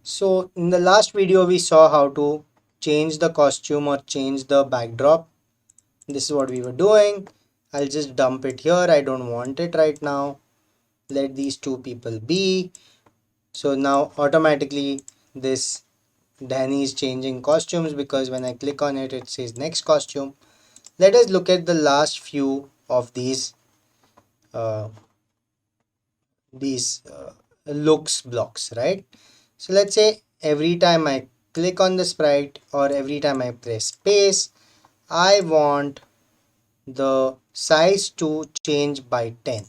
So in the last video we saw how to change the costume or change the backdrop. This is what we were doing. I'll just dump it here. I don't want it right now. Let these two people be. So now automatically this Danny is changing costumes because when I click on it, it says next costume. Let us look at the last few of uh, these looks blocks, right? So let's say every time I click on the sprite or every time I press space, I want the size to change by 10.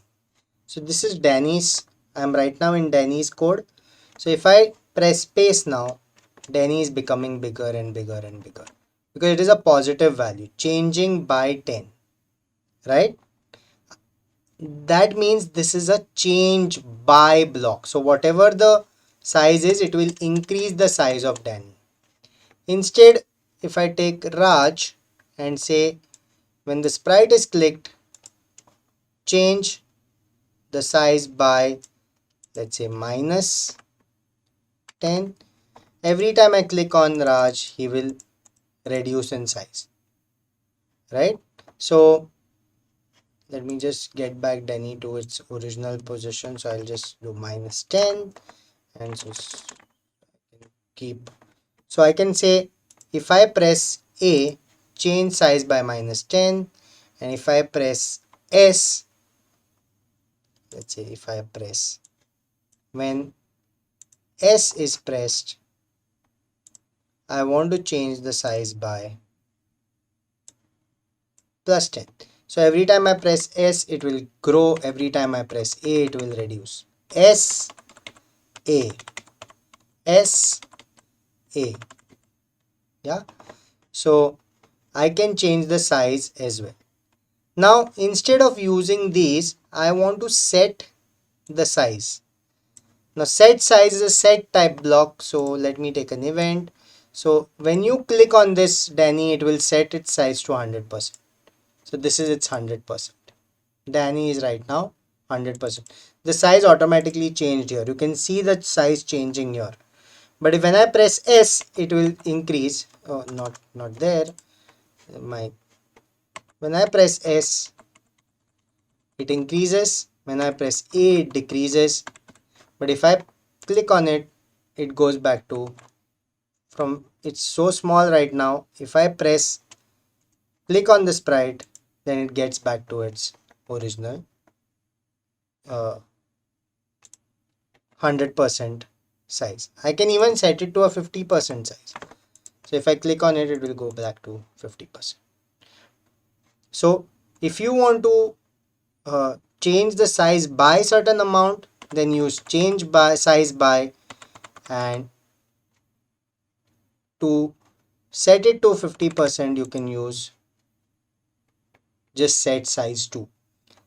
So this is Danny's. I'm right now in Danny's code. So if I press space now, Danny is becoming bigger and bigger and bigger because it is a positive value changing by 10, right? That means this is a change by block. So whatever the size is, it will increase the size of Danny. Instead, if I take Raj and say when the sprite is clicked, change the size by, let's say, minus 10. Every time I click on Raj, he will reduce in size, right? So let me just get back Danny to its original position. So I'll just do minus 10 and just keep. So I can say if I press A, change size by minus 10, and if I press S, let's say if I press, when S is pressed, I want to change the size by plus 10. So every time I press S, it will grow. Every time I press A, it will reduce. S, A, S, A. Yeah. So I can change the size as well. Now, instead of using these, I want to set the size. Now, set size is a set type block. So let me take an event. So when you click on this Danny, it will set its size to 100%. So this is its 100%. Danny is right now 100%. The size automatically changed here. You can see the size changing here. But if when I press S, it will increase. Oh, not there. My When I press S, it increases. When I press A, it decreases. But if I click on it, it goes back to from it's so small right now. If I press click on the sprite, then it gets back to its original 100% size. I can even set it to a 50% size. So if I click on it, it will go back to 50%. So if you want to change the size by certain amount, then use change by size by, and to set it to 50%, you can use just set size to.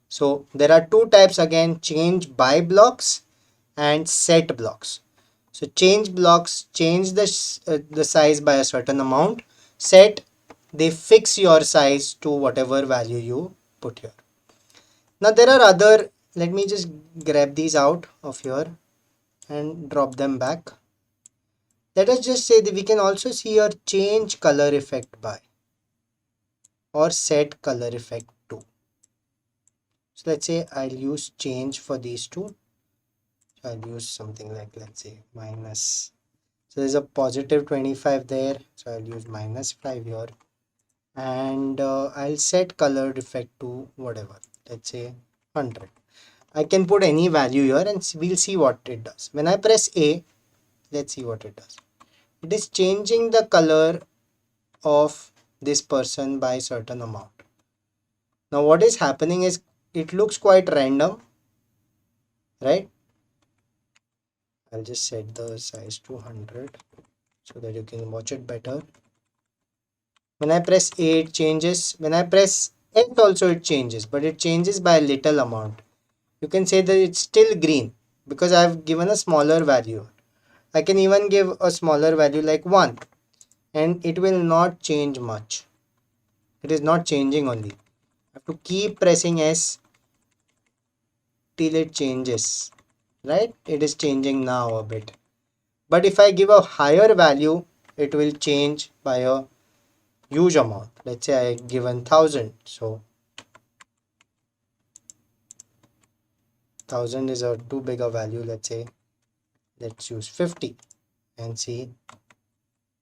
So there are two types again, change by blocks and set blocks. So change blocks change the size by a certain amount. Set, they fix your size to whatever value you put here. Now there are other, let me just grab these out of here and drop them back. Let us just say that we can also see your change color effect by or set color effect to. So let's say I'll use change for these two. So I'll use something like, let's say, minus. So there's a positive 25 there. So I'll use minus 5 here. And I'll set colored effect to whatever. Let's say 100. I can put any value here and we'll see what it does. When I press A, let's see what it does. It is changing the color of this person by certain amount. Now what is happening is it looks quite random, right? I'll just set the size to 100 so that you can watch it better. When I press A, it changes. When I press S also it changes, but it changes by a little amount. You can say that it's still green because I've given a smaller value. I can even give a smaller value like 1 and it will not change much. It is not changing only. I have to keep pressing S till it changes, right? It is changing now a bit. But if I give a higher value, it will change by a huge amount. Let's say I given 1000, so 1000 is a too big a value. Let's say let's use 50 and see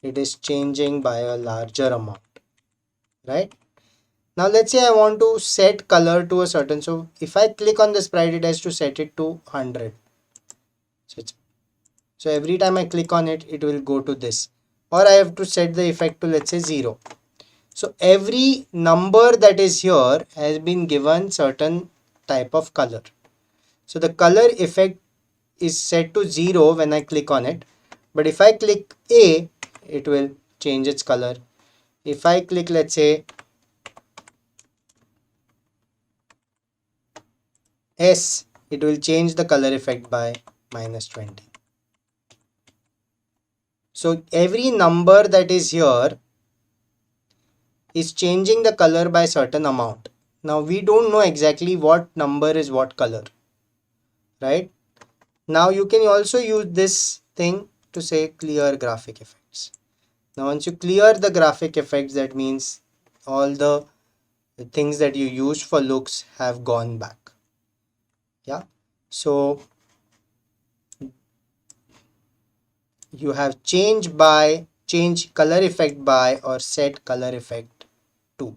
it is changing by a larger amount, right? Now let's say I want to set color to a certain, so if I click on the sprite, it has to set it to 100. So every time I click on it, it will go to this, or I have to set the effect to, let's say, 0. So every number that is here has been given certain type of color. So the color effect is set to 0 when I click on it, but if I click A, it will change its color. If I click, let's say, S, it will change the color effect by -20. So every number that is here is changing the color by certain amount. Now we don't know exactly what number is what color, right? Now you can also use this thing to say clear graphic effects. Now once you clear the graphic effects, that means all the things that you used for looks have gone back. Yeah. So you have change color effect by or set color effect to.